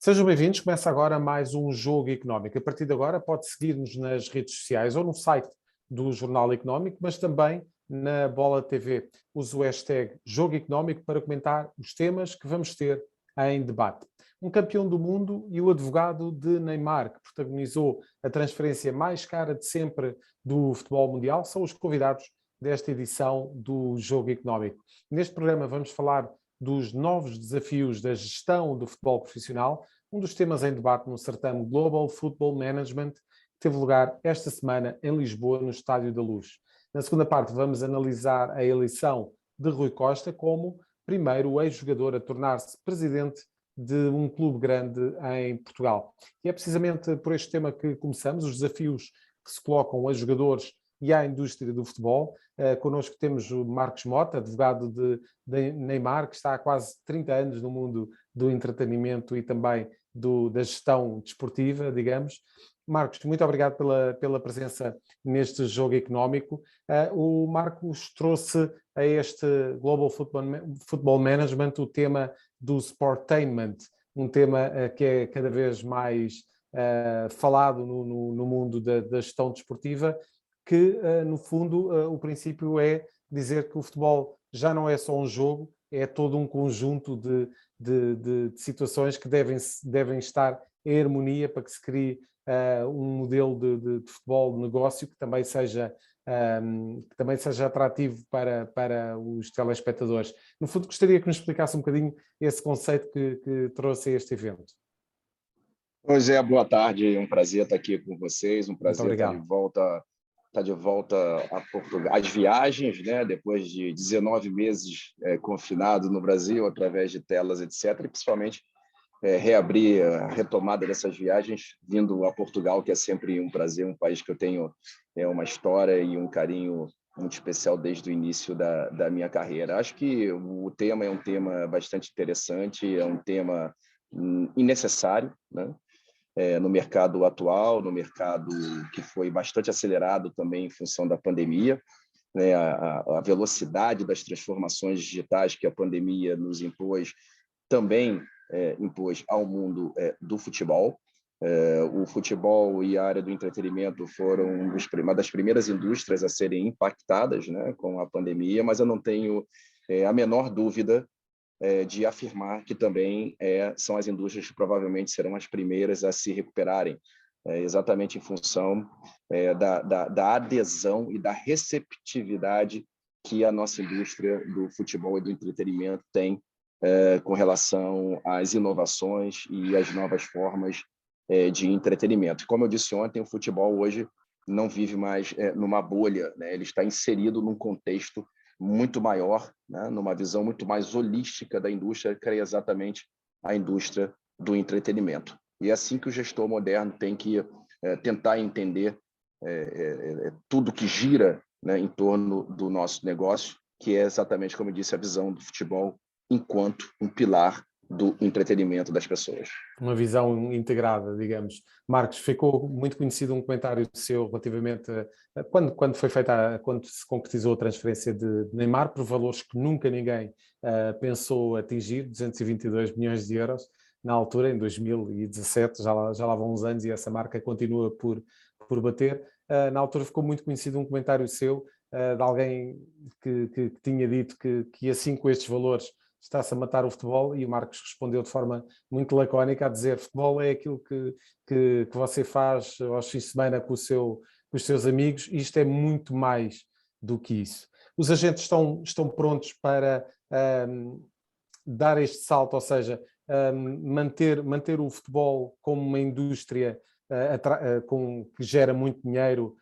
Sejam bem-vindos. Começa agora mais um Jogo Económico. A partir de agora pode seguir-nos nas redes sociais ou no site do Jornal Económico, mas também na Bola TV. Use o hashtag Jogo Económico para comentar os temas que vamos ter em debate. Um campeão do mundo e o advogado de Neymar, que protagonizou a transferência mais cara de sempre do futebol mundial, são os convidados desta edição do Jogo Económico. Neste programa vamos falar dos novos desafios da gestão do futebol profissional, um dos temas em debate no certame Global Football Management, que teve lugar esta semana em Lisboa, no Estádio da Luz. Na segunda parte vamos analisar a eleição de Rui Costa como primeiro ex-jogador a tornar-se presidente de um clube grande em Portugal. E é precisamente por este tema que começamos, os desafios que se colocam a jogadores e à indústria do futebol. Connosco temos o Marcos Mota, advogado de Neymar, que está há quase 30 anos no mundo do entretenimento e também da gestão desportiva, digamos. Marcos, muito obrigado pela presença neste Jogo Económico. O Marcos trouxe a este Global Football Management o tema do Sportainment, um tema que é cada vez mais falado no mundo da gestão desportiva, que, no fundo, o princípio é dizer que o futebol já não é só um jogo, é todo um conjunto de situações que devem estar em harmonia para que se crie um modelo de futebol de negócio que também seja atrativo para os telespectadores. No fundo, gostaria que nos explicasse um bocadinho esse conceito que trouxe a este evento. Pois é, boa tarde, é um prazer estar aqui com vocês, um prazer estar de volta a Portugal. As viagens, né, depois de 19 meses confinado no Brasil, através de telas, etc., e principalmente reabrir a retomada dessas viagens, vindo a Portugal, que é sempre um prazer, um país que eu tenho uma história e um carinho muito especial desde o início da minha carreira. Acho que o tema é um tema bastante interessante, é um tema necessário, né? No mercado atual, no mercado que foi bastante acelerado também em função da pandemia, né? A velocidade das transformações digitais que a pandemia nos impôs também impôs ao mundo do futebol. O futebol e a área do entretenimento foram uma das primeiras indústrias a serem impactadas, né, com a pandemia, mas eu não tenho a menor dúvida de afirmar que também são as indústrias que provavelmente serão as primeiras a se recuperarem, exatamente em função da adesão e da receptividade que a nossa indústria do futebol e do entretenimento tem com relação às inovações e às novas formas de entretenimento. Como eu disse ontem, o futebol hoje não vive mais numa bolha, né? Ele está inserido num contexto muito maior, né? Numa visão muito mais holística da indústria, que é exatamente a indústria do entretenimento. E é assim que o gestor moderno tem que tentar entender tudo que gira, né, em torno do nosso negócio, que é exatamente, como eu disse, a visão do futebol enquanto um pilar do entretenimento das pessoas. Uma visão integrada, digamos. Marcos, ficou muito conhecido um comentário seu relativamente a quando se concretizou a transferência de Neymar por valores que nunca ninguém pensou atingir, 222 milhões de euros, na altura, em 2017, já lá vão uns anos e essa marca continua por bater. Na altura ficou muito conhecido um comentário seu de alguém que tinha dito que assim com estes valores está-se a matar o futebol, e o Marcos respondeu de forma muito lacónica a dizer: futebol é aquilo que você faz aos fins de semana com os seus amigos, e isto é muito mais do que isso. Os agentes estão prontos para dar este salto, ou seja, manter o futebol como uma indústria que gera muito dinheiro,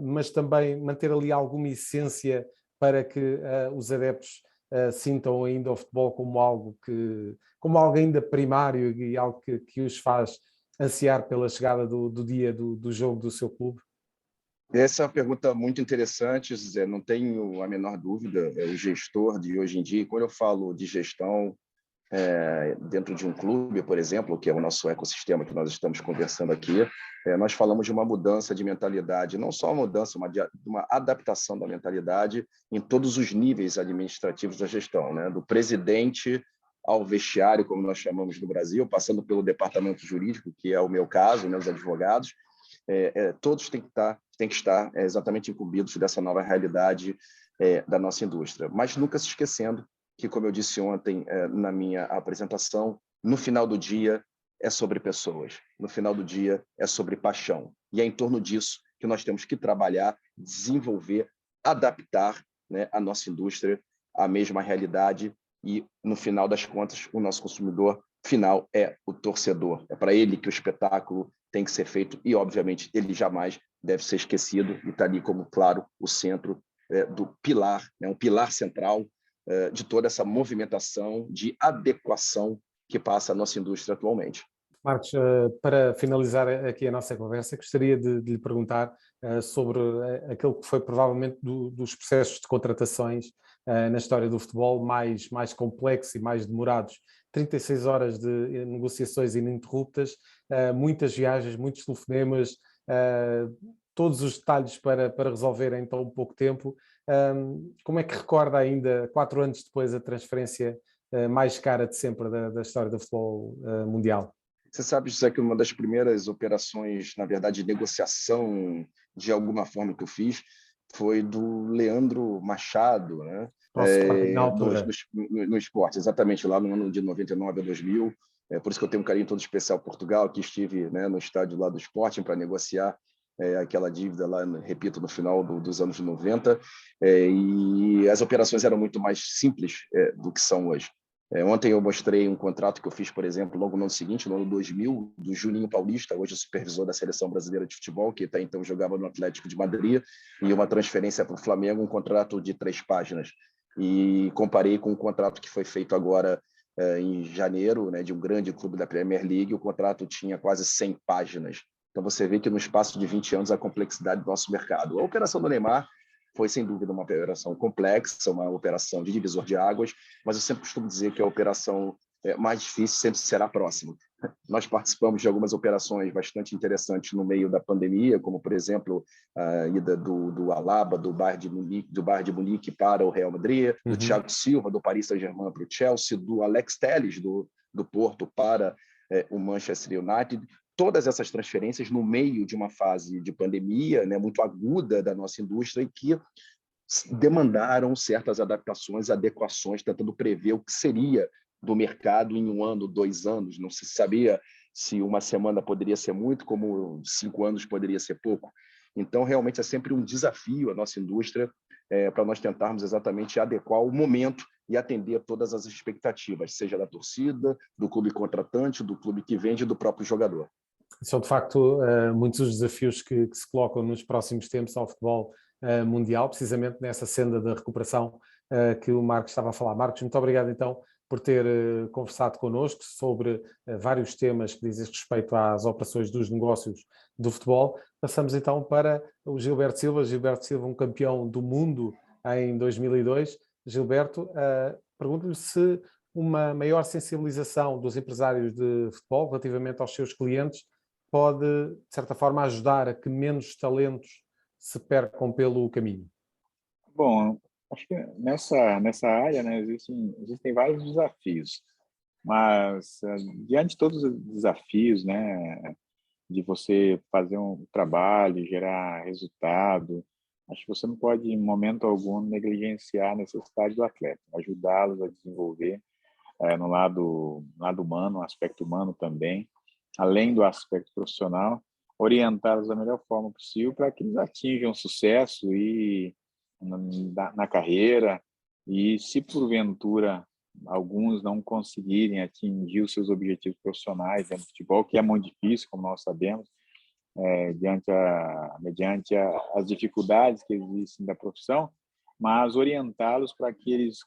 mas também manter ali alguma essência para que os adeptos sintam ainda o futebol como algo ainda primário e algo que os faz ansiar pela chegada do dia do jogo do seu clube? Essa é uma pergunta muito interessante, Zé. Não tenho a menor dúvida. O gestor de hoje em dia, quando eu falo de gestão dentro de um clube, por exemplo, que é o nosso ecossistema que nós estamos conversando aqui, nós falamos de uma mudança de mentalidade, não só uma mudança, uma adaptação da mentalidade em todos os níveis administrativos da gestão, né? Do presidente ao vestiário, como nós chamamos no Brasil, passando pelo departamento jurídico, que é o meu caso, os advogados, todos têm que estar exatamente incumbidos dessa nova realidade da nossa indústria. Mas nunca se esquecendo que, como eu disse ontem na minha apresentação, no final do dia é sobre pessoas, no final do dia é sobre paixão. E é em torno disso que nós temos que trabalhar, desenvolver, adaptar, né, a nossa indústria à mesma realidade e, no final das contas, o nosso consumidor final é o torcedor. É para ele que o espetáculo tem que ser feito e, obviamente, ele jamais deve ser esquecido e está ali como, claro, o centro do pilar, né, um pilar central de toda essa movimentação de adequação que passa a nossa indústria atualmente. Marcos, para finalizar aqui a nossa conversa, gostaria de lhe perguntar sobre aquele que foi provavelmente dos processos de contratações na história do futebol mais complexos e mais demorados. 36 horas de negociações ininterruptas, muitas viagens, muitos telefonemas, todos os detalhes para resolver em tão pouco tempo. Como é que recorda ainda, 4 anos depois, a transferência mais cara de sempre da história do futebol mundial? Você sabe, José, que uma das primeiras operações, na verdade, de negociação, de alguma forma, que eu fiz, foi do Leandro Machado, né? Para o Sporting na altura. No esporte, exatamente, lá no ano de 99 a 2000. Por isso que eu tenho um carinho todo especial por Portugal, que estive, né, no estádio lá do Sporting para negociar aquela dívida lá, repito, no final dos anos 90. E as operações eram muito mais simples do que são hoje. Ontem eu mostrei um contrato que eu fiz, por exemplo, logo no ano seguinte, no ano 2000, do Juninho Paulista, hoje supervisor da Seleção Brasileira de Futebol, que até então jogava no Atlético de Madrid, e uma transferência para o Flamengo, um contrato de 3 páginas. E comparei com um contrato que foi feito agora em janeiro, né, de um grande clube da Premier League, o contrato tinha quase 100 páginas. Então você vê que no espaço de 20 anos a complexidade do nosso mercado. A operação do Neymar foi, sem dúvida, uma operação complexa, uma operação de divisor de águas, mas eu sempre costumo dizer que a operação mais difícil sempre será a próxima. Nós participamos de algumas operações bastante interessantes no meio da pandemia, como, por exemplo, a ida do Alaba, do Bayern de Munique para o Real Madrid, do Thiago Silva, do Paris Saint-Germain para o Chelsea, do Alex Telles, do Porto, para o Manchester United. Todas essas transferências no meio de uma fase de pandemia, né, muito aguda da nossa indústria, e que demandaram certas adaptações, adequações, tentando prever o que seria do mercado em 1 ano, 2 anos. Não se sabia se uma semana poderia ser muito, como 5 anos poderia ser pouco. Então, realmente, é sempre um desafio a nossa indústria para nós tentarmos exatamente adequar o momento e atender todas as expectativas, seja da torcida, do clube contratante, do clube que vende e do próprio jogador. São, de facto, muitos os desafios que se colocam nos próximos tempos ao futebol mundial, precisamente nessa senda da recuperação que o Marcos estava a falar. Marcos, muito obrigado, então, por ter conversado connosco sobre vários temas que dizem respeito às operações dos negócios do futebol. Passamos, então, para o Gilberto Silva. Gilberto Silva, um campeão do mundo em 2002. Gilberto, pergunto-lhe se uma maior sensibilização dos empresários de futebol relativamente aos seus clientes pode, de certa forma, ajudar a que menos talentos se percam pelo caminho? Bom, acho que nessa área, né, existem vários desafios, mas diante de todos os desafios, né, de você fazer um trabalho, gerar resultado, acho que você não pode, em momento algum, negligenciar a necessidade do atleta, ajudá-los a desenvolver no lado humano, no aspecto humano também, além do aspecto profissional, orientá-los da melhor forma possível para que eles atinjam sucesso e na carreira, e se porventura alguns não conseguirem atingir os seus objetivos profissionais dentro do futebol, que é muito difícil, como nós sabemos, mediante as dificuldades que existem da profissão, mas orientá-los para que eles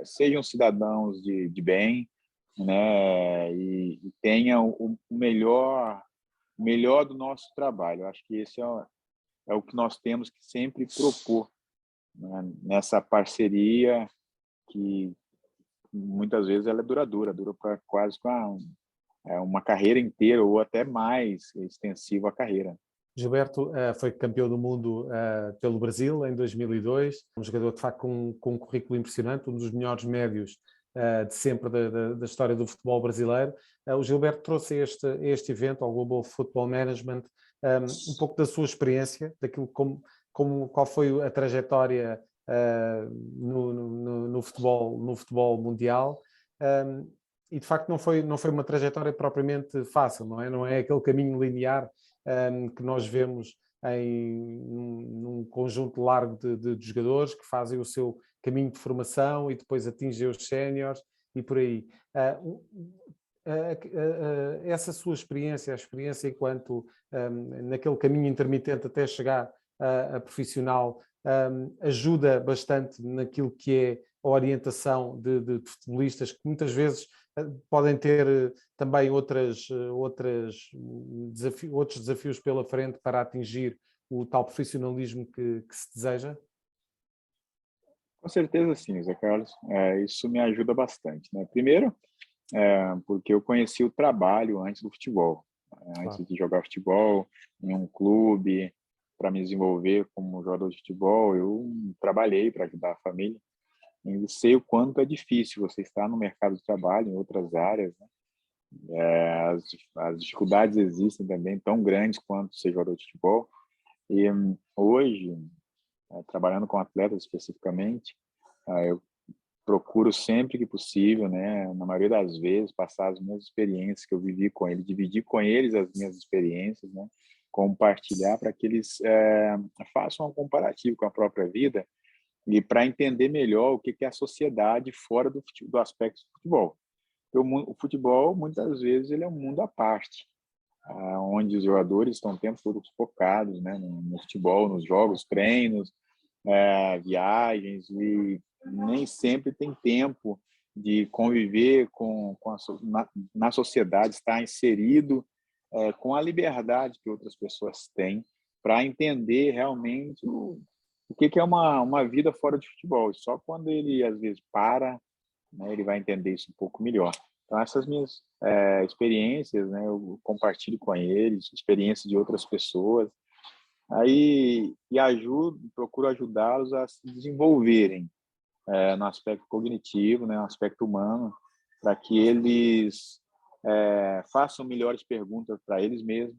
sejam cidadãos de bem, né, e tenham o melhor do nosso trabalho. Eu acho que esse é o que nós temos que sempre propor, né, nessa parceria que muitas vezes ela é dura para quase uma carreira inteira ou até mais extensiva a carreira. Gilberto foi campeão do mundo pelo Brasil em 2002, um jogador de facto com um currículo impressionante, um dos melhores médios de sempre da história do futebol brasileiro. O Gilberto trouxe este evento, ao Global Football Management, um pouco da sua experiência, daquilo qual foi a trajetória no futebol mundial. E de facto não foi uma trajetória propriamente fácil, não é? Não é aquele caminho linear que nós vemos num conjunto largo de jogadores que fazem o seu caminho de formação e depois atingem os séniores e por aí. Essa sua experiência, a experiência enquanto naquele caminho intermitente até chegar a profissional, ajuda bastante naquilo que é a orientação de futebolistas que muitas vezes podem ter também outros desafios pela frente para atingir o tal profissionalismo que se deseja? Com certeza sim, Zé Carlos. Isso me ajuda bastante, né? Primeiro, porque eu conheci o trabalho antes do futebol. Antes de jogar futebol em um clube, para me desenvolver como jogador de futebol, eu trabalhei para ajudar a família. E sei o quanto é difícil você estar no mercado de trabalho, em outras áreas, né? As dificuldades existem também, tão grandes quanto ser jogador de futebol. E hoje, trabalhando com atletas especificamente, eu procuro sempre que possível, né, na maioria das vezes, passar as minhas experiências que eu vivi com eles, dividir com eles as minhas experiências, né, compartilhar para que eles façam um comparativo com a própria vida e para entender melhor o que é a sociedade fora do aspecto do futebol. O futebol, muitas vezes, ele é um mundo à parte, onde os jogadores estão o tempo todo focados, né, no futebol, nos jogos, treinos, viagens, e nem sempre tem tempo de conviver na sociedade, estar inserido com a liberdade que outras pessoas têm para entender realmente o que é uma vida fora de futebol. Só quando ele, às vezes, né, ele vai entender isso um pouco melhor. Então, essas minhas experiências, né, eu compartilho com eles, experiências de outras pessoas, aí procuro ajudá-los a se desenvolverem no aspecto cognitivo, né, no aspecto humano, para que eles façam melhores perguntas para eles mesmos,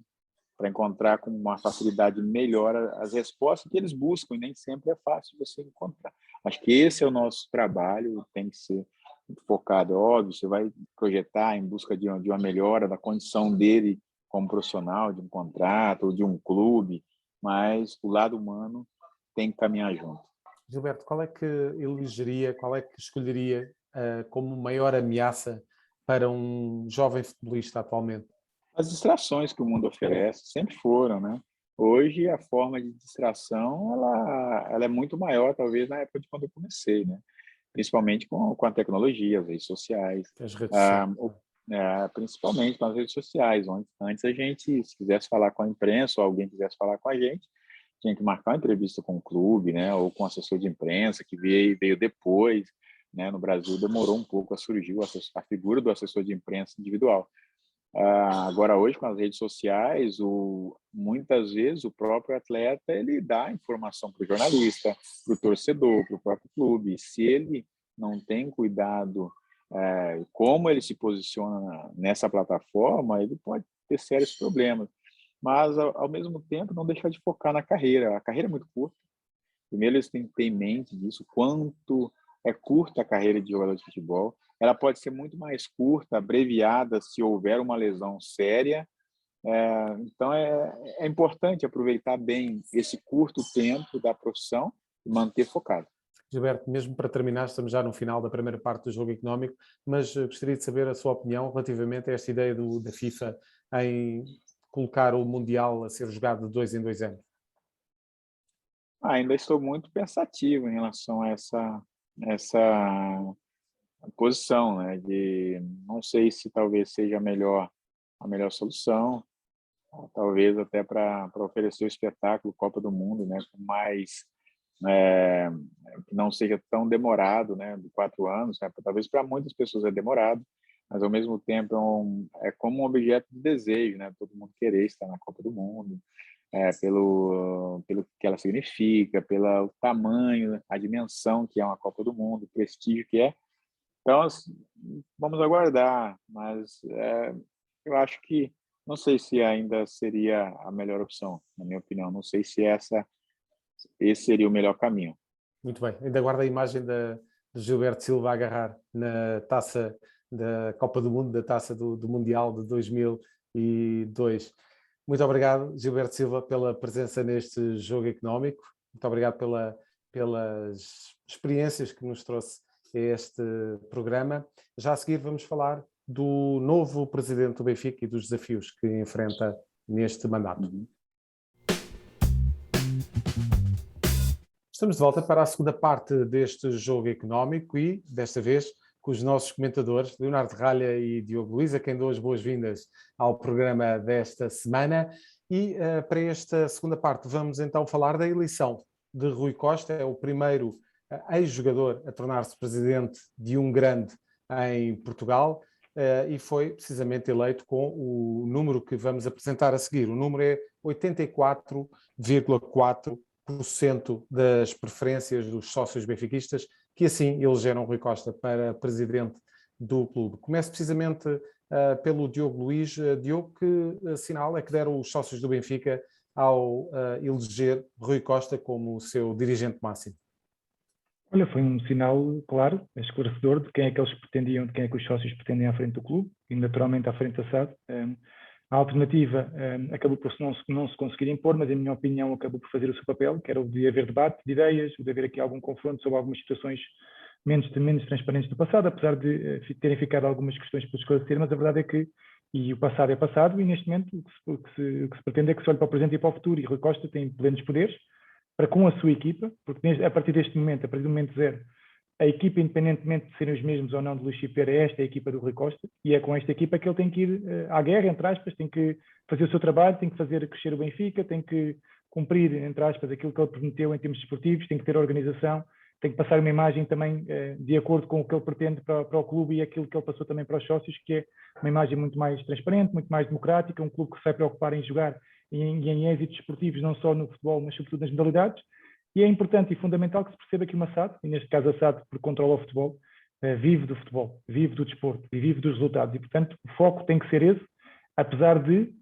para encontrar com uma facilidade melhor as respostas que eles buscam, e nem sempre é fácil você encontrar. Acho que esse é o nosso trabalho, tem que ser focado, óbvio, você vai projetar em busca de uma melhora da condição dele como profissional, de um contrato ou de um clube, mas o lado humano tem que caminhar junto. Gilberto, qual é que escolheria como maior ameaça para um jovem futebolista atualmente? As distrações que o mundo oferece sempre foram, né? Hoje a forma de distração ela é muito maior, talvez, na época de quando eu comecei, né? Principalmente com a tecnologia, as redes sociais. As redes sociais. Principalmente com as redes sociais. Antes a gente, se quisesse falar com a imprensa ou alguém quisesse falar com a gente, tinha que marcar uma entrevista com o clube, né? Ou com o assessor de imprensa, que veio depois. Né? No Brasil demorou um pouco a surgir a figura do assessor de imprensa individual. Agora, hoje, com as redes sociais, muitas vezes o próprio atleta ele dá informação para o jornalista, para o torcedor, para o próprio clube. Se ele não tem cuidado como ele se posiciona nessa plataforma, ele pode ter sérios problemas. Mas, ao mesmo tempo, não deixar de focar na carreira. A carreira é muito curta. Primeiro, eles têm que ter em mente disso, quanto é curta a carreira de jogador de futebol. Ela pode ser muito mais curta, abreviada, se houver uma lesão séria. Então, é importante aproveitar bem esse curto tempo da profissão e manter focado. Gilberto, mesmo para terminar, estamos já no final da primeira parte do jogo económico, mas gostaria de saber a sua opinião relativamente a esta ideia da FIFA em colocar o Mundial a ser jogado de 2 em 2 anos. Ainda estou muito pensativo em relação a essa posição, né? Não sei se talvez seja a melhor solução, talvez até para oferecer o espetáculo Copa do Mundo, né? Com mais que não seja tão demorado, né? De 4 anos, né? Talvez para muitas pessoas é demorado, mas ao mesmo tempo é como um objeto de desejo, né? Todo mundo querer estar na Copa do Mundo, pelo que ela significa, pelo tamanho, a dimensão que é uma Copa do Mundo, o prestígio que é. Então, vamos aguardar, mas eu acho que, não sei se ainda seria a melhor opção, na minha opinião. Não sei se esse seria o melhor caminho. Muito bem. Ainda guardo a imagem de Gilberto Silva a agarrar na taça da Copa do Mundo, da taça do Mundial de 2002. Muito obrigado, Gilberto Silva, pela presença neste Jogo Económico. Muito obrigado pelas experiências que nos trouxe a este programa. Já a seguir vamos falar do novo presidente do Benfica e dos desafios que enfrenta neste mandato. Estamos de volta para a segunda parte deste Jogo Económico e, desta vez, com os nossos comentadores, Leonardo Ralha e Diogo Luís, a quem dou as boas-vindas ao programa desta semana. E para esta segunda parte vamos então falar da eleição de Rui Costa. É o primeiro ex-jogador a tornar-se presidente de um grande em Portugal e foi precisamente eleito com o número que vamos apresentar a seguir. O número é 84,4% das preferências dos sócios benfiquistas, que assim elegeram Rui Costa para presidente do clube. Começo precisamente pelo Diogo Luís. Diogo, que sinal é que deram os sócios do Benfica ao eleger Rui Costa como o seu dirigente máximo? Olha, foi um sinal claro, esclarecedor de quem é que eles pretendiam, de quem é que os sócios pretendem à frente do clube e naturalmente à frente da SAD. A alternativa acabou por não se conseguir impor, mas, em minha opinião, acabou por fazer o seu papel, que era o de haver debate de ideias, o de haver aqui algum confronto sobre algumas situações menos transparentes do passado, apesar de terem ficado algumas questões por esclarecer, mas a verdade é que, e o passado é passado, e neste momento o que se pretende é que se olhe para o presente e para o futuro, e Rui Costa tem plenos poderes para, com a sua equipa, porque a partir deste momento, a partir do momento zero, a equipa, independentemente de serem os mesmos ou não de Luís Chipeira, é esta a equipa do Rui Costa, e é com esta equipa que ele tem que ir à guerra, entre aspas, tem que fazer o seu trabalho, tem que fazer crescer o Benfica, tem que cumprir, entre aspas, aquilo que ele prometeu em termos desportivos, tem que ter organização, tem que passar uma imagem também de acordo com o que ele pretende para o clube e aquilo que ele passou também para os sócios, que é uma imagem muito mais transparente, muito mais democrática, um clube que se vai preocupar em jogar e em êxitos desportivos, não só no futebol, mas sobretudo nas modalidades. E é importante e fundamental que se perceba que uma SAD, e neste caso a SAD, por controla o futebol, vive do futebol, vive do desporto e vive dos resultados. E, portanto, o foco tem que ser esse, apesar de,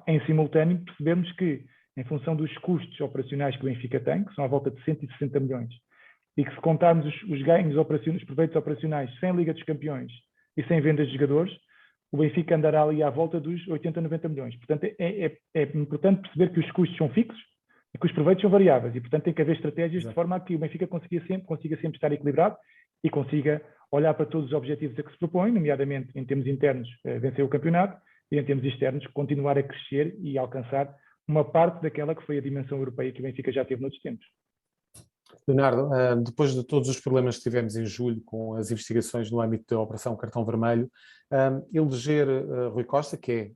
em simultâneo, percebermos que, em função dos custos operacionais que o Benfica tem, que são à volta de 160 milhões, e que se contarmos os ganhos operacionais, os proveitos operacionais sem Liga dos Campeões e sem vendas de jogadores, o Benfica andará ali à volta dos 80, 90 milhões. Portanto, é importante perceber que os custos são fixos e que os proveitos são variáveis e, portanto, tem que haver estratégias de forma a que o Benfica consiga sempre estar equilibrado e consiga olhar para todos os objetivos a que se propõe, nomeadamente em termos internos, vencer o campeonato e em termos externos, continuar a crescer e alcançar uma parte daquela que foi a dimensão europeia que o Benfica já teve noutros tempos. Leonardo, depois de todos os problemas que tivemos em julho com as investigações no âmbito da Operação Cartão Vermelho, eleger Rui Costa, que é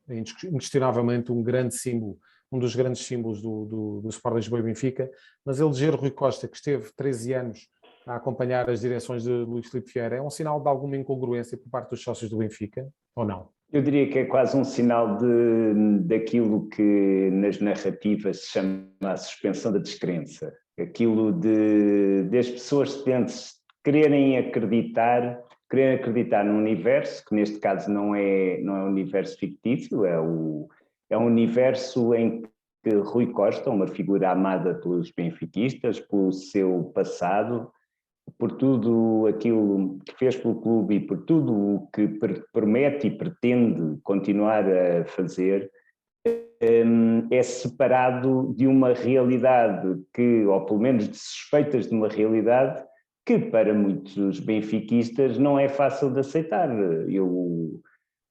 inquestionavelmente um grande símbolo, um dos grandes símbolos do Sport Lisboa e Benfica, mas eleger Rui Costa, que esteve 13 anos a acompanhar as direções de Luís Filipe Vieira, é um sinal de alguma incongruência por parte dos sócios do Benfica, ou não? Eu diria que é quase um sinal daquilo que nas narrativas se chama a suspensão da descrença. Aquilo das pessoas quererem acreditar num universo, que neste caso não é um universo fictício, é um universo em que Rui Costa, uma figura amada pelos benfiquistas, pelo seu passado, por tudo aquilo que fez pelo clube e por tudo o que promete e pretende continuar a fazer, é separado de uma realidade que, ou pelo menos de suspeitas de uma realidade, que para muitos benfiquistas não é fácil de aceitar.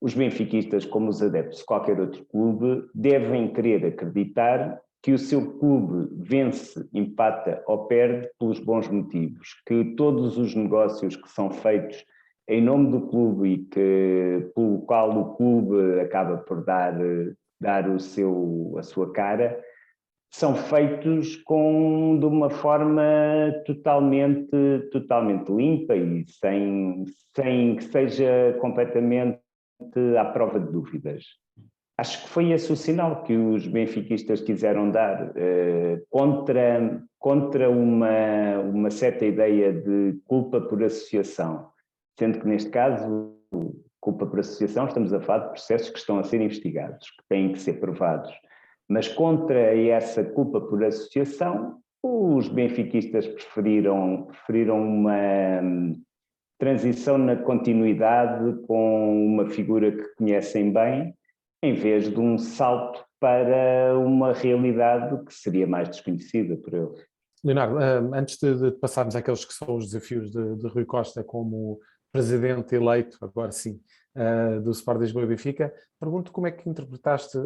Os benfiquistas, como os adeptos de qualquer outro clube, devem querer acreditar que o seu clube vence, empata ou perde pelos bons motivos, que todos os negócios que são feitos em nome do clube e pelo qual o clube acaba por dar a sua cara, são feitos de uma forma totalmente limpa e sem que seja completamente à prova de dúvidas. Acho que foi esse o sinal que os benfiquistas quiseram dar contra uma certa ideia de culpa por associação. sendo que neste caso, culpa por associação, estamos a falar de processos que estão a ser investigados, que têm que ser provados. Mas contra essa culpa por associação, os benfiquistas preferiram uma transição na continuidade com uma figura que conhecem bem, em vez de um salto para uma realidade que seria mais desconhecida por eles. Leonardo, antes de passarmos àqueles que são os desafios de Rui Costa como presidente eleito, agora sim, do Sport Lisboa e Benfica, pergunto como é que interpretaste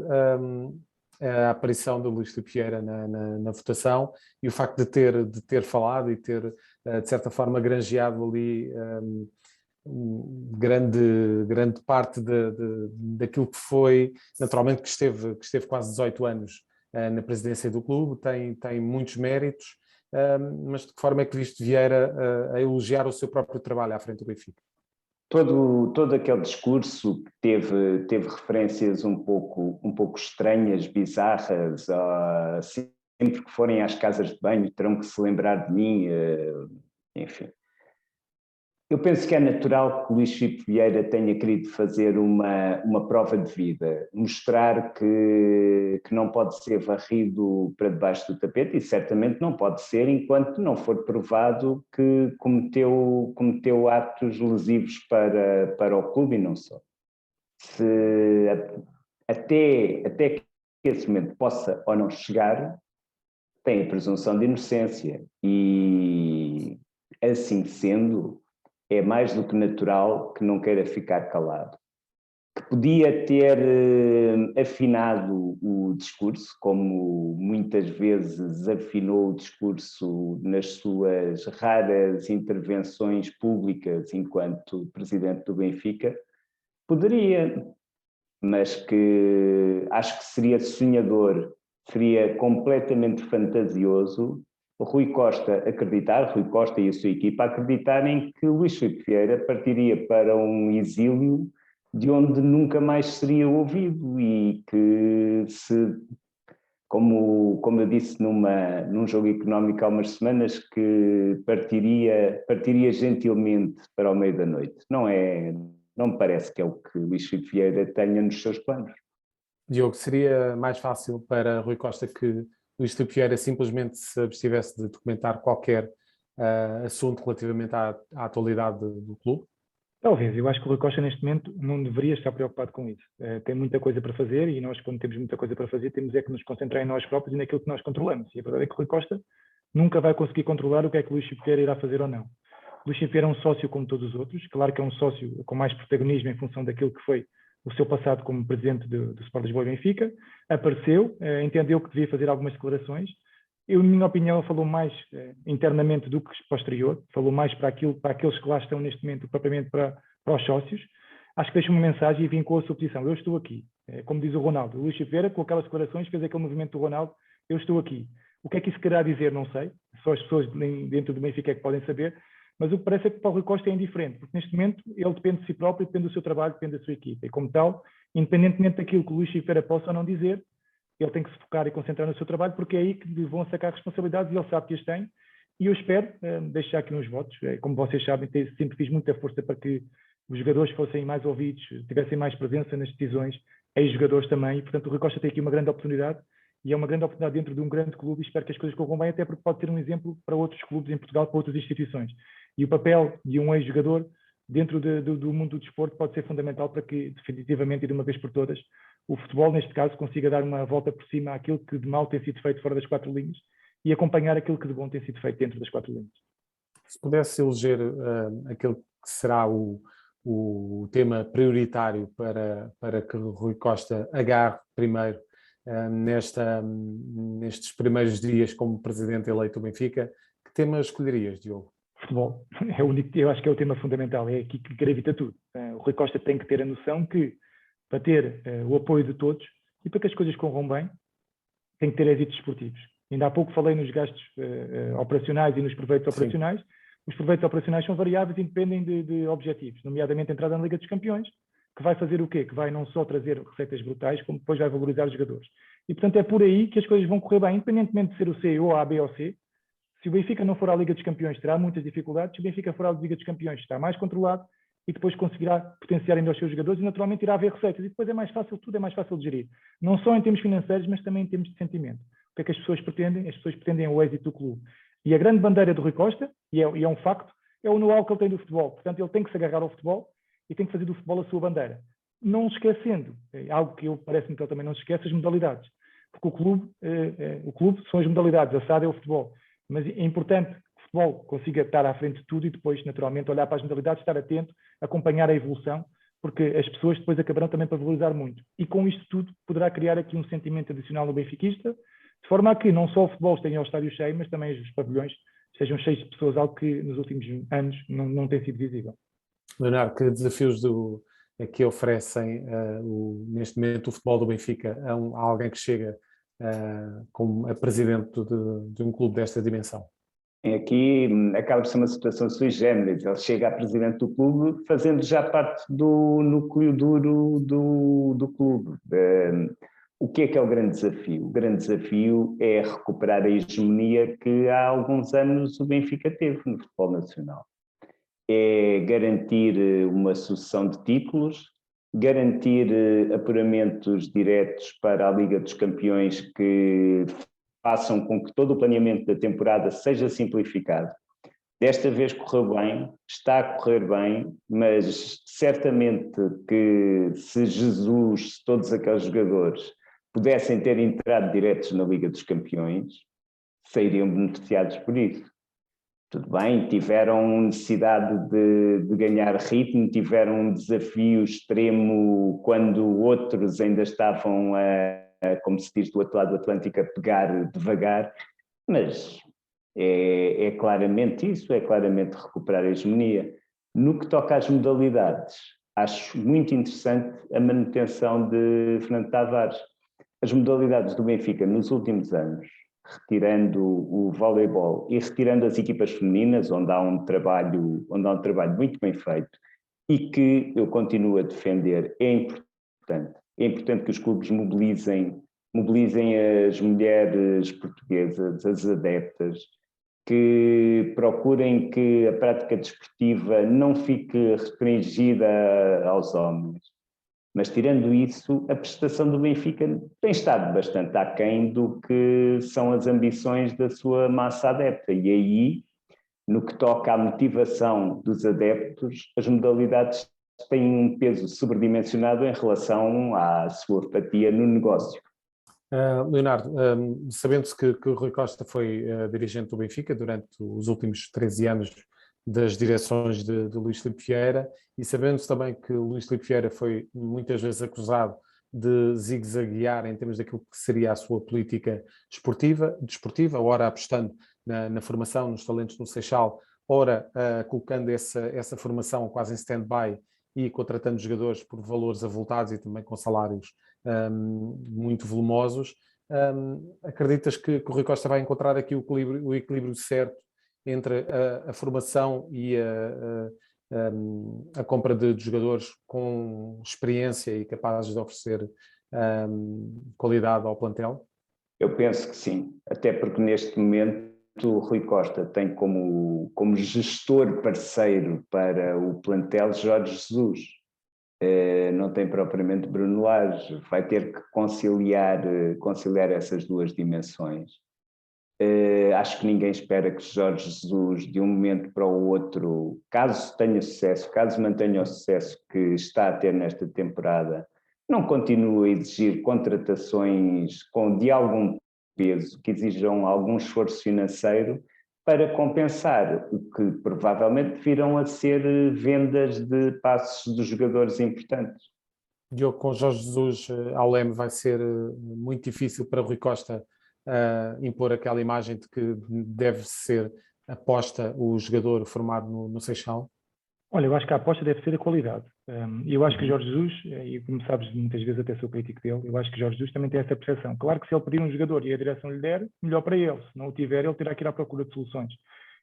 a aparição do Luís Filipe Vieira na votação e o facto de ter falado e ter, de certa forma, granjeado ali grande parte daquilo que foi, naturalmente, que esteve quase 18 anos na presidência do clube, tem muitos méritos, mas de que forma é que viste Vieira a elogiar o seu próprio trabalho à frente do Benfica? Todo aquele discurso que teve referências um pouco estranhas, bizarras, sempre que forem às casas de banho terão que se lembrar de mim, enfim. Eu penso que é natural que Luís Filipe Vieira tenha querido fazer uma prova de vida, mostrar que não pode ser varrido para debaixo do tapete, e certamente não pode ser enquanto não for provado que cometeu atos lesivos para o clube e não só. Até que esse momento possa ou não chegar, tem a presunção de inocência e, assim sendo, é mais do que natural que não queira ficar calado. Que podia ter afinado o discurso, como muitas vezes afinou o discurso nas suas raras intervenções públicas enquanto presidente do Benfica, poderia, mas que acho que seria sonhador, seria completamente fantasioso Rui Costa e a sua equipa acreditarem que Luís Filipe Vieira partiria para um exílio de onde nunca mais seria ouvido e que, como eu disse num jogo económico há umas semanas, que partiria gentilmente para o meio da noite. Não me parece que é o que Luís Filipe Vieira tenha nos seus planos. Diogo, seria mais fácil para Rui Costa que Luís Filipe Vieira simplesmente se abstivesse de documentar qualquer assunto relativamente à atualidade do clube? Talvez. Eu acho que o Rui Costa neste momento não deveria estar preocupado com isso. Tem muita coisa para fazer e nós, quando temos muita coisa para fazer, temos é que nos concentrar em nós próprios e naquilo que nós controlamos. E a verdade é que o Rui Costa nunca vai conseguir controlar o que é que Luís Filipe Vieira irá fazer ou não. Luís Filipe Vieira é um sócio como todos os outros. Claro que é um sócio com mais protagonismo em função daquilo que foi o seu passado como presidente do Sport Lisboa e Benfica. Apareceu, entendeu que devia fazer algumas declarações. Eu, na minha opinião, falou mais internamente do que posterior, falou mais para aqueles que lá estão neste momento, propriamente para os sócios. Acho que deixa uma mensagem e vincou a sua posição. Eu estou aqui. Como diz o Ronaldo, o Luís Filipe Vieira, com aquelas declarações, fez aquele movimento do Ronaldo, eu estou aqui. O que é que isso querá dizer, não sei. Só as pessoas dentro do Benfica é que podem saber. Mas o que parece é que para o Rui Costa é indiferente, porque neste momento ele depende de si próprio, depende do seu trabalho, depende da sua equipa. E como tal, independentemente daquilo que o Luís Filipe Vieira possa ou não dizer, ele tem que se focar e concentrar no seu trabalho, porque é aí que lhe vão sacar responsabilidades e ele sabe que as tem. E eu espero deixar aqui uns votos. Como vocês sabem, sempre fiz muita força para que os jogadores fossem mais ouvidos, tivessem mais presença nas decisões, ex-jogadores também. E, portanto, o Rui Costa tem aqui uma grande oportunidade e é uma grande oportunidade dentro de um grande clube e espero que as coisas corram bem, até porque pode ser um exemplo para outros clubes em Portugal, para outras instituições. E o papel de um ex-jogador dentro do mundo do desporto pode ser fundamental para que, definitivamente e de uma vez por todas, o futebol, neste caso, consiga dar uma volta por cima àquilo que de mal tem sido feito fora das 4 linhas e acompanhar aquilo que de bom tem sido feito dentro das 4 linhas. Se pudesse eleger aquele que será o tema prioritário para que o Rui Costa agarre primeiro nestes primeiros dias como presidente eleito do Benfica, que tema escolherias, Diogo? Futebol. É o único, eu acho que é o tema fundamental, é aqui que gravita tudo. O Rui Costa tem que ter a noção que, para ter o apoio de todos e para que as coisas corram bem, tem que ter êxitos esportivos. Ainda há pouco falei nos gastos operacionais e nos proveitos operacionais. Os proveitos operacionais são variáveis e dependem de objetivos, nomeadamente a entrada na Liga dos Campeões, que vai fazer o quê? Que vai não só trazer receitas brutais, como depois vai valorizar os jogadores. E, portanto, é por aí que as coisas vão correr bem, independentemente de ser o C ou A, B ou C. Se o Benfica não for à Liga dos Campeões, terá muitas dificuldades. Se o Benfica for à Liga dos Campeões, está mais controlado e depois conseguirá potenciar ainda os seus jogadores e naturalmente irá haver receitas. E depois é mais fácil, tudo é mais fácil de gerir. Não só em termos financeiros, mas também em termos de sentimento. O que é que as pessoas pretendem? As pessoas pretendem o êxito do clube. E a grande bandeira do Rui Costa, e é um facto, é o know-how que ele tem do futebol. Portanto, ele tem que se agarrar ao futebol e tem que fazer do futebol a sua bandeira. Não se esquecendo, é algo que parece-me que ele também não se esquece, as modalidades. Porque o clube são as modalidades, a SAD é o futebol. Mas é importante que o futebol consiga estar à frente de tudo e depois, naturalmente, olhar para as modalidades, estar atento, acompanhar a evolução, porque as pessoas depois acabarão também por valorizar muito. E com isto tudo poderá criar aqui um sentimento adicional no benfiquista, de forma a que não só o futebol esteja ao estádio cheio, mas também os pavilhões sejam cheios de pessoas, algo que nos últimos anos não tem sido visível. Leonardo, que desafios que oferecem neste momento o futebol do Benfica a alguém que chega como a presidente de um clube desta dimensão? Aqui acaba por ser uma situação sui generis. Ele chega a presidente do clube fazendo já parte do núcleo duro do clube. O que é o grande desafio? O grande desafio é recuperar a hegemonia que há alguns anos o Benfica teve no futebol nacional. É garantir uma sucessão de títulos, garantir apuramentos diretos para a Liga dos Campeões que façam com que todo o planeamento da temporada seja simplificado. Desta vez correu bem, está a correr bem, mas certamente que se Jesus, se todos aqueles jogadores pudessem ter entrado diretos na Liga dos Campeões, sairiam beneficiados por isso. Tudo bem, tiveram necessidade de ganhar ritmo, tiveram um desafio extremo quando outros ainda estavam, como se diz do outro lado do Atlântico, a pegar devagar, mas é claramente isso, é claramente recuperar a hegemonia. No que toca às modalidades, acho muito interessante a manutenção de Fernando Tavares. As modalidades do Benfica nos últimos anos, retirando o voleibol e retirando as equipas femininas, onde há um trabalho muito bem feito e que eu continuo a defender, é importante que os clubes mobilizem as mulheres portuguesas, as adeptas, que procurem que a prática desportiva não fique restringida aos homens. Mas, tirando isso, a prestação do Benfica tem estado bastante aquém do que são as ambições da sua massa adepta. E aí, no que toca à motivação dos adeptos, as modalidades têm um peso sobredimensionado em relação à sua fatia no negócio. Leonardo, sabendo-se que o Rui Costa foi dirigente do Benfica durante os últimos 13 anos das direções de Luís Filipe Vieira, e sabendo-se também que o Luís Filipe Vieira foi muitas vezes acusado de zigue-zaguear em termos daquilo que seria a sua política desportiva, ora apostando na formação, nos talentos no Seixal, ora colocando essa formação quase em stand-by e contratando jogadores por valores avultados e também com salários muito volumosos. Acreditas que o Rui Costa vai encontrar aqui o equilíbrio certo entre a formação e a compra de jogadores com experiência e capazes de oferecer qualidade ao plantel? Eu penso que sim, até porque neste momento o Rui Costa tem como gestor parceiro para o plantel Jorge Jesus. Não tem propriamente Bruno Lage, vai ter que conciliar essas duas dimensões. Acho que ninguém espera que Jorge Jesus, de um momento para o outro, caso tenha sucesso, caso mantenha o sucesso que está a ter nesta temporada, não continue a exigir contratações de algum peso, que exijam algum esforço financeiro para compensar o que provavelmente virão a ser vendas de passos dos jogadores importantes. Diogo, com Jorge Jesus ao leme vai ser muito difícil para Rui Costa impor aquela imagem de que deve ser aposta o jogador formado no Seixal? Olha, eu acho que a aposta deve ser a qualidade. Eu acho que Jorge Jesus, e como sabes, muitas vezes até sou crítico dele, eu acho que Jorge Jesus também tem essa percepção. Claro que se ele pedir um jogador e a direção lhe der, melhor para ele. Se não o tiver, ele terá que ir à procura de soluções.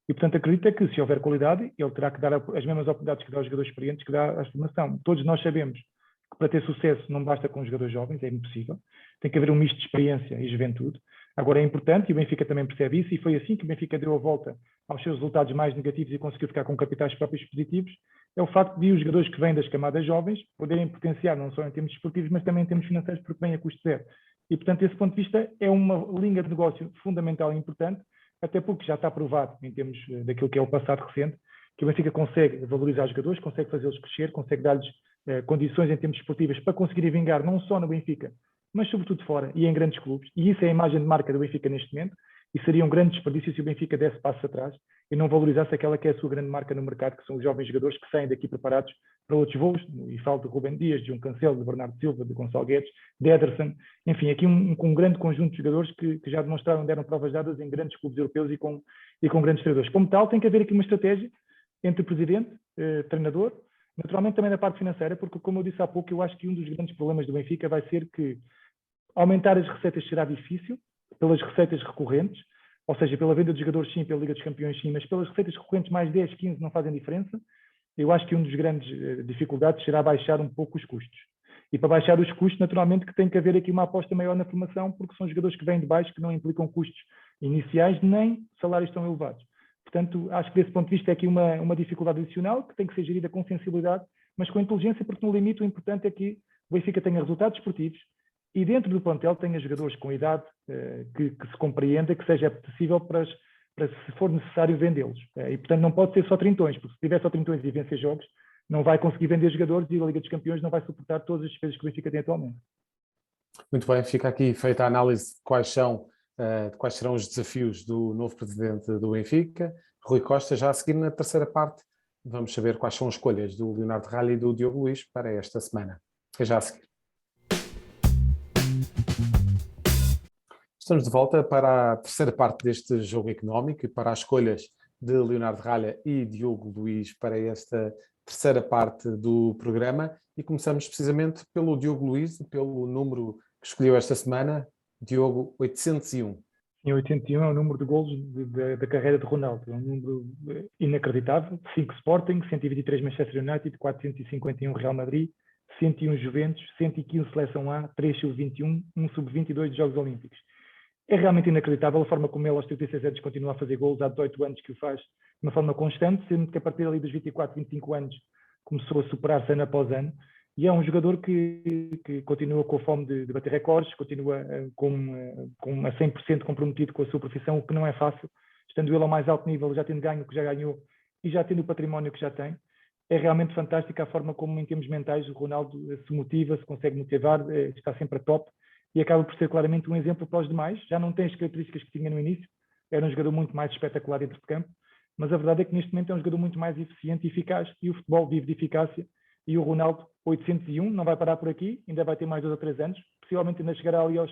E, portanto, acredito que se houver qualidade, ele terá que dar as mesmas oportunidades que dá aos jogadores experientes que dá à formação. Todos nós sabemos que para ter sucesso não basta com jogadores jovens, é impossível. Tem que haver um misto de experiência e juventude. Agora é importante, e o Benfica também percebe isso, e foi assim que o Benfica deu a volta aos seus resultados mais negativos e conseguiu ficar com capitais próprios positivos, é o facto de os jogadores que vêm das camadas jovens poderem potenciar, não só em termos desportivos, mas também em termos financeiros, porque vêm a custo zero. E, portanto, desse ponto de vista, é uma linha de negócio fundamental e importante, até porque já está provado, em termos daquilo que é o passado recente, que o Benfica consegue valorizar os jogadores, consegue fazê-los crescer, consegue dar-lhes condições em termos esportivos para conseguirem vingar não só no Benfica, mas sobretudo fora e em grandes clubes. E isso é a imagem de marca do Benfica neste momento, e seria um grande desperdício se o Benfica desse passos atrás e não valorizasse aquela que é a sua grande marca no mercado, que são os jovens jogadores que saem daqui preparados para outros voos, e falo de Rubem Dias, de João Cancelo, de Bernardo Silva, de Gonçalo Guedes, de Ederson, enfim, aqui um grande conjunto de jogadores que já demonstraram, deram provas dadas em grandes clubes europeus e com grandes treinadores. Como tal, tem que haver aqui uma estratégia entre presidente, treinador, naturalmente também na parte financeira, porque, como eu disse há pouco, eu acho que um dos grandes problemas do Benfica vai ser que aumentar as receitas será difícil, pelas receitas recorrentes, ou seja, pela venda de jogadores sim, pela Liga dos Campeões sim, mas pelas receitas recorrentes mais 10, 15 não fazem diferença. Eu acho que uma das grandes dificuldades será baixar um pouco os custos. E para baixar os custos, naturalmente que tem que haver aqui uma aposta maior na formação, porque são jogadores que vêm de baixo, que não implicam custos iniciais, nem salários tão elevados. Portanto, acho que desse ponto de vista é aqui uma dificuldade adicional, que tem que ser gerida com sensibilidade, mas com inteligência, porque no limite o importante é que o Benfica tenha resultados esportivos, e dentro do plantel tenha jogadores com idade que se compreenda, que seja possível para se for necessário vendê-los. E portanto não pode ser só trintões, porque se tiver só trintões e vencer jogos, não vai conseguir vender jogadores e a Liga dos Campeões não vai suportar todas as despesas que o Benfica tem atualmente. Muito bem, fica aqui feita a análise de quais serão os desafios do novo presidente do Benfica, Rui Costa. Já a seguir, na terceira parte, vamos saber quais são as escolhas do Leonardo Ralha e do Diogo Luís para esta semana. Até já a seguir. Estamos de volta para a terceira parte deste jogo económico e para as escolhas de Leonardo Ralha e Diogo Luís para esta terceira parte do programa, e começamos precisamente pelo Diogo Luís, pelo número que escolheu esta semana, Diogo, 801. Sim, 81 é o número de golos da carreira de Ronaldo, é um número inacreditável: 5 Sporting, 123 Manchester United, 451 Real Madrid, 101 Juventus, 115 Seleção A, 3 Sub-21, 1 Sub-22 de Jogos Olímpicos. É realmente inacreditável a forma como ele aos 36 anos continua a fazer golos, há 18 anos que o faz de uma forma constante, sendo que a partir ali dos 24, 25 anos começou a superar-se ano após ano, e é um jogador que continua com a fome de bater recordes, continua a 100% comprometido com a sua profissão, o que não é fácil, estando ele ao mais alto nível, já tendo ganho o que já ganhou e já tendo o património que já tem. É realmente fantástica a forma como, em termos mentais, o Ronaldo se motiva, se consegue motivar, está sempre a top, e acaba por ser claramente um exemplo para os demais. Já não tem as características que tinha no início, era um jogador muito mais espetacular dentro de campo, mas a verdade é que neste momento é um jogador muito mais eficiente e eficaz, e o futebol vive de eficácia, e o Ronaldo, 801, não vai parar por aqui, ainda vai ter mais 2 ou 3 anos, possivelmente ainda chegará ali aos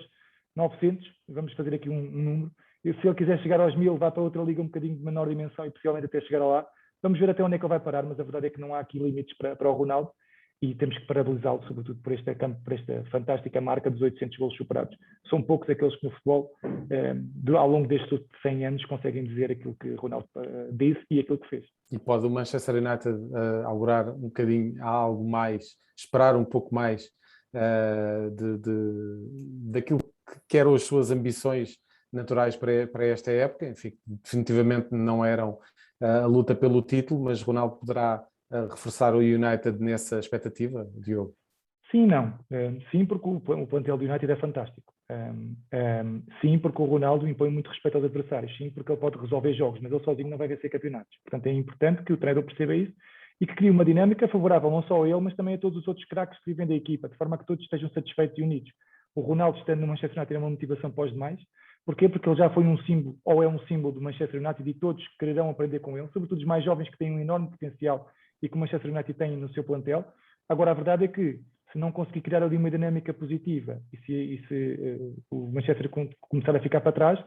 900, vamos fazer aqui um número, e se ele quiser chegar aos 1000, vai para outra liga um bocadinho de menor dimensão e possivelmente até chegar lá. Vamos ver até onde é que ele vai parar, mas a verdade é que não há aqui limites para o Ronaldo, e temos que parabenizá-lo, sobretudo por esta fantástica marca dos 800 golos superados. São poucos aqueles que no futebol, ao longo destes 100 anos, conseguem dizer aquilo que Ronaldo disse e aquilo que fez. E pode o Manchester United augurar um bocadinho algo mais, esperar um pouco mais daquilo que eram as suas ambições naturais para esta época. Enfim, definitivamente não eram a luta pelo título, mas Ronaldo poderá reforçar o United nessa expectativa, Diogo? Sim, não. Sim, porque o plantel do United é fantástico. Sim, porque o Ronaldo impõe muito respeito aos adversários. Sim, porque ele pode resolver jogos, mas ele sozinho não vai vencer campeonatos. Portanto, é importante que o treinador perceba isso e que crie uma dinâmica favorável não só a ele, mas também a todos os outros craques que vivem da equipa, de forma que todos estejam satisfeitos e unidos. O Ronaldo, estando no Manchester United, é uma motivação para os demais. Porquê? Porque ele já foi um símbolo, ou é um símbolo do Manchester United, e todos quererão aprender com ele, sobretudo os mais jovens que têm um enorme potencial e que o Manchester United tem no seu plantel. Agora, a verdade é que, se não conseguir criar ali uma dinâmica positiva e se o Manchester começar a ficar para trás,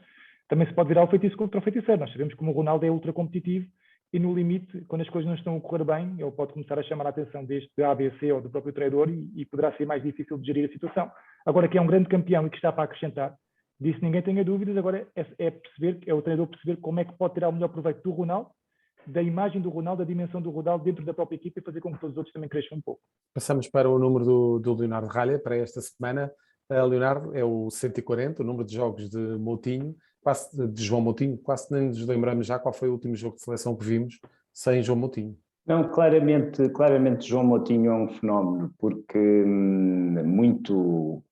também se pode virar o feitiço contra o feiticeiro. Nós sabemos como o Ronaldo é ultra competitivo e, no limite, quando as coisas não estão a correr bem, ele pode começar a chamar a atenção deste ABC ou do próprio treinador e poderá ser mais difícil de gerir a situação. Agora, que é um grande campeão e que está para acrescentar, disso ninguém tenha dúvidas. Agora é o treinador perceber como é que pode tirar o melhor proveito do Ronaldo, da imagem do Ronaldo, da dimensão do Ronaldo dentro da própria equipa, e fazer com que todos os outros também cresçam um pouco. Passamos para o número do Leonardo Ralha para esta semana, Leonardo, é o 140, o número de jogos de Moutinho, de João Moutinho, quase nem nos lembramos já qual foi o último jogo de seleção que vimos sem João Moutinho. Não, claramente João Moutinho é um fenómeno, porque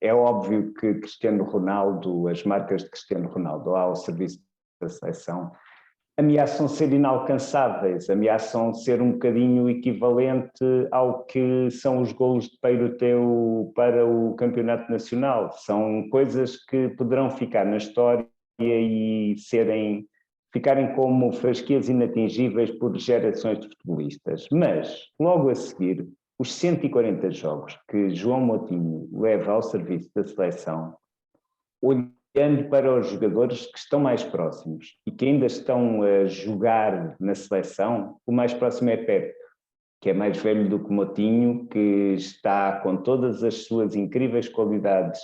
é óbvio que Cristiano Ronaldo, as marcas de Cristiano Ronaldo ao serviço da seleção, ameaçam ser inalcançáveis, ameaçam ser um bocadinho equivalente ao que são os golos de Peiroteu para o campeonato nacional. São coisas que poderão ficar na história e ficarem como fasquias inatingíveis por gerações de futebolistas. Mas, logo a seguir, os 140 jogos que João Moutinho leva ao serviço da seleção, olhando para os jogadores que estão mais próximos e que ainda estão a jogar na seleção, o mais próximo é Pepe, que é mais velho do que Moutinho, que está com todas as suas incríveis qualidades,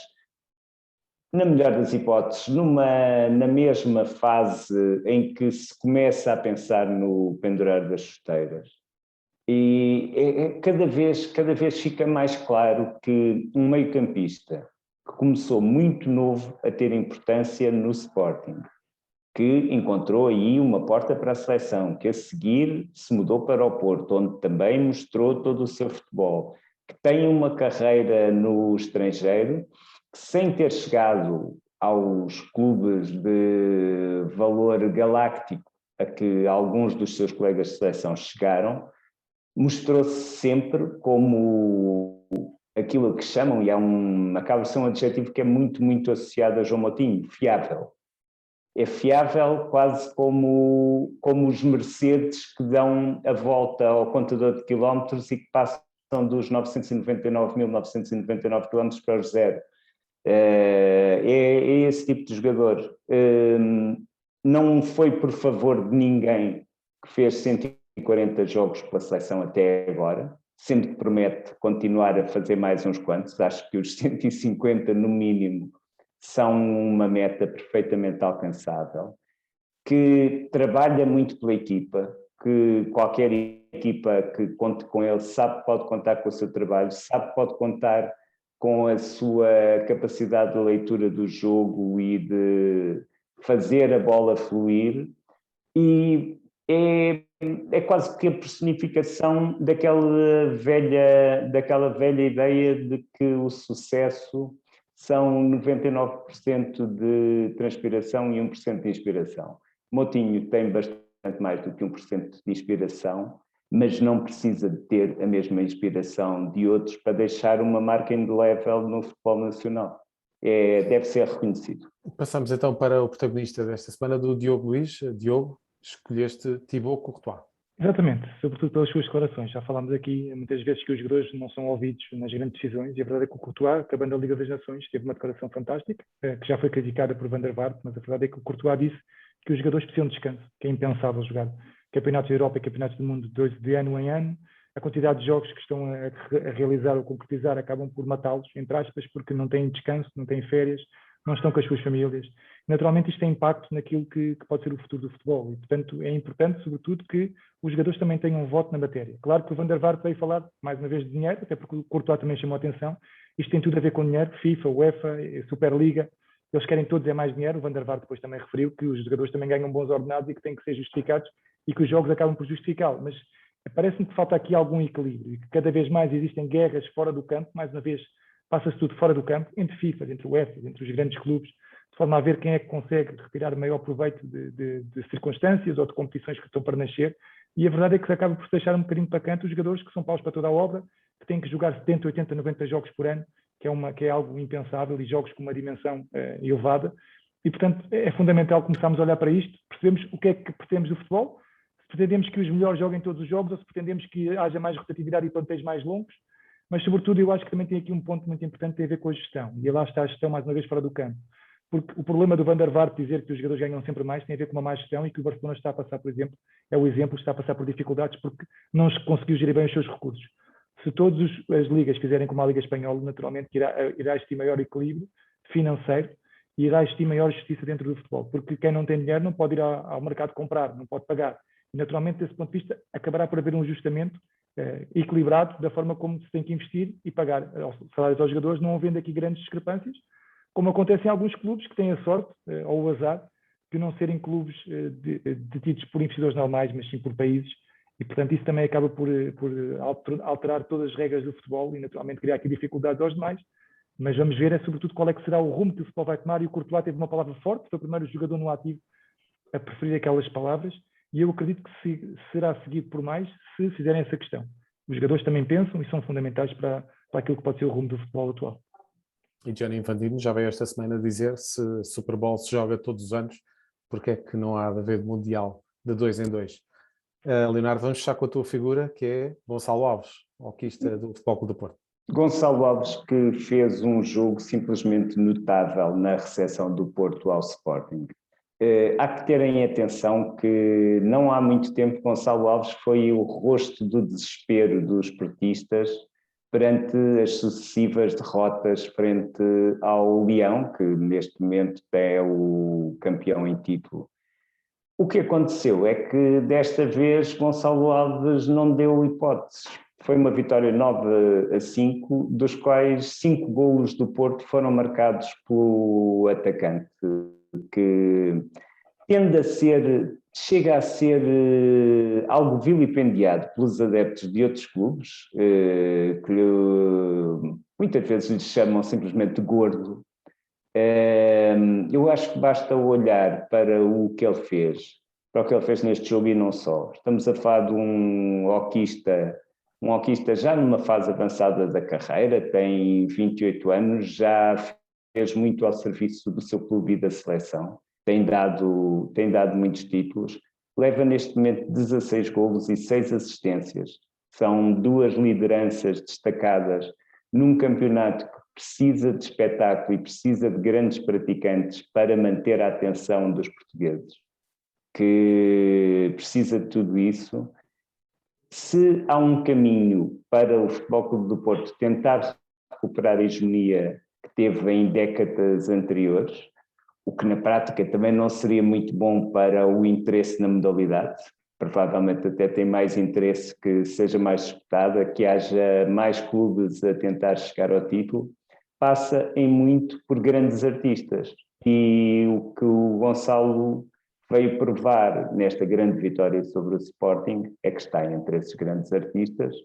na melhor das hipóteses, na mesma fase em que se começa a pensar no pendurar das chuteiras. E cada vez fica mais claro que um meio-campista que começou muito novo a ter importância no Sporting, que encontrou aí uma porta para a seleção, que a seguir se mudou para o Porto, onde também mostrou todo o seu futebol, que tem uma carreira no estrangeiro, que sem ter chegado aos clubes de valor galáctico a que alguns dos seus colegas de seleção chegaram, mostrou-se sempre como aquilo que chamam, e acaba de ser um adjetivo que é muito, muito associado a João Moutinho, fiável. É fiável quase como os Mercedes que dão a volta ao contador de quilómetros e que passam dos 999.999 quilómetros para os zero. É esse tipo de jogador. Não foi por favor de ninguém que fez 140 jogos pela seleção até agora, sendo que promete continuar a fazer mais uns quantos. Acho que os 150 no mínimo são uma meta perfeitamente alcançável, que trabalha muito pela equipa, que qualquer equipa que conte com ele sabe que pode contar com o seu trabalho, sabe que pode contar com a sua capacidade de leitura do jogo e de fazer a bola fluir, e é quase que a personificação daquela velha ideia de que o sucesso são 99% de transpiração e 1% de inspiração. Moutinho tem bastante mais do que 1% de inspiração, mas não precisa de ter a mesma inspiração de outros para deixar uma marca indelével no futebol nacional. Deve ser reconhecido. Passamos então para o protagonista desta semana, do Diogo Luís. Diogo, escolheste Thibaut Courtois. Exatamente, sobretudo pelas suas declarações. Já falámos aqui muitas vezes que os jogadores não são ouvidos nas grandes decisões, e a verdade é que o Courtois, acabando a Liga das Nações, teve uma declaração fantástica, que já foi criticada por Van der Vaart, mas a verdade é que o Courtois disse que os jogadores precisam de descanso, que é impensável jogar campeonatos da Europa e campeonatos do mundo de ano em ano. A quantidade de jogos que estão a realizar ou concretizar acabam por matá-los, entre aspas, porque não têm descanso, não têm férias, não estão com as suas famílias. Naturalmente isto tem impacto naquilo que pode ser o futuro do futebol, e portanto é importante, sobretudo, que os jogadores também tenham um voto na matéria. Claro que o Van der Vaart veio falar, mais uma vez, de dinheiro, até porque o Courtois também chamou a atenção. Isto tem tudo a ver com dinheiro, FIFA, UEFA, Superliga, eles querem todos mais dinheiro. O Van der Vaart depois também referiu que os jogadores também ganham bons ordenados e que têm que ser justificados e que os jogos acabam por justificá-lo, mas parece-me que falta aqui algum equilíbrio e que cada vez mais existem guerras fora do campo, mais uma vez passa-se tudo fora do campo, entre FIFA, entre o UEFA, entre os grandes clubes, de forma a ver quem é que consegue retirar maior proveito de circunstâncias ou de competições que estão para nascer, e a verdade é que se acaba por se deixar um bocadinho para canto os jogadores que são paus para toda a obra, que têm que jogar 70, 80, 90 jogos por ano, que é algo impensável, e jogos com uma dimensão elevada, e portanto é fundamental começarmos a olhar para isto, percebemos o que é que pretendemos do futebol, se pretendemos que os melhores joguem todos os jogos ou se pretendemos que haja mais rotatividade e plantéis mais longos, mas sobretudo eu acho que também tem aqui um ponto muito importante que tem a ver com a gestão, e lá está a gestão mais uma vez fora do campo, porque o problema do Van der Vaart dizer que os jogadores ganham sempre mais tem a ver com uma má gestão, e que o Barcelona está a passar, por exemplo, está a passar por dificuldades porque não conseguiu gerir bem os seus recursos. Se todas as ligas fizerem como a Liga Espanhola, naturalmente irá existir maior equilíbrio financeiro e irá existir maior justiça dentro do futebol, porque quem não tem dinheiro não pode ir ao mercado comprar, não pode pagar. e naturalmente desse ponto de vista acabará por haver um ajustamento equilibrado da forma como se tem que investir e pagar salários aos jogadores, não havendo aqui grandes discrepâncias, como acontece em alguns clubes que têm a sorte ou o azar de não serem clubes detidos por investidores normais, mas sim por países, e portanto isso também acaba por alterar todas as regras do futebol e naturalmente criar aqui dificuldades aos demais, mas vamos ver sobretudo qual é que será o rumo que o futebol vai tomar, e o Courtois teve uma palavra forte, foi o primeiro jogador no ativo a preferir aquelas palavras, e eu acredito que será seguido por mais se fizerem essa questão. Os jogadores também pensam e são fundamentais para aquilo que pode ser o rumo do futebol atual. E Gianni Infantino já veio esta semana dizer, se Super Bowl se joga todos os anos, porque é que não há de haver mundial de 2 em 2? Leonardo, vamos fechar com a tua figura, que é Gonçalo Alves, hoquista do Futebol Clube do Porto. Gonçalo Alves, que fez um jogo simplesmente notável na recepção do Porto ao Sporting. Há que terem atenção que não há muito tempo Gonçalo Alves foi o rosto do desespero dos portistas perante as sucessivas derrotas frente ao Leão, que neste momento é o campeão em título. O que aconteceu é que desta vez Gonçalo Alves não deu hipóteses. Foi uma vitória 9-5, dos quais 5 golos do Porto foram marcados pelo atacante, que chega a ser algo vilipendiado pelos adeptos de outros clubes, que muitas vezes lhe chamam simplesmente de gordo. Eu acho que basta olhar para o que ele fez, neste jogo e não só. Estamos a falar de um hoquista já numa fase avançada da carreira, tem 28 anos, já fez muito ao serviço do seu clube e da seleção, tem dado muitos títulos, leva neste momento 16 golos e 6 assistências. São 2 lideranças destacadas num campeonato que precisa de espetáculo e precisa de grandes praticantes para manter a atenção dos portugueses, que precisa de tudo isso. Se há um caminho para o Futebol Clube do Porto tentar recuperar a hegemonia que teve em décadas anteriores, o que na prática também não seria muito bom para o interesse na modalidade, provavelmente até tem mais interesse que seja mais disputada, que haja mais clubes a tentar chegar ao título, passa em muito por grandes artistas. E o que o Gonçalo veio provar nesta grande vitória sobre o Sporting é que está entre esses grandes artistas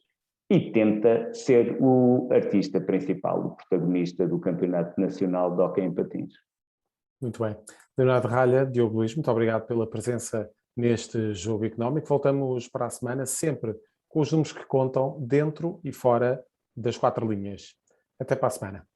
e tenta ser o artista principal, o protagonista do Campeonato Nacional de Hóquei em Patins. Muito bem. Leonardo Ralha, Diogo Luís, muito obrigado pela presença neste Jogo Económico. Voltamos para a semana sempre com os números que contam dentro e fora das 4 linhas. Até para a semana.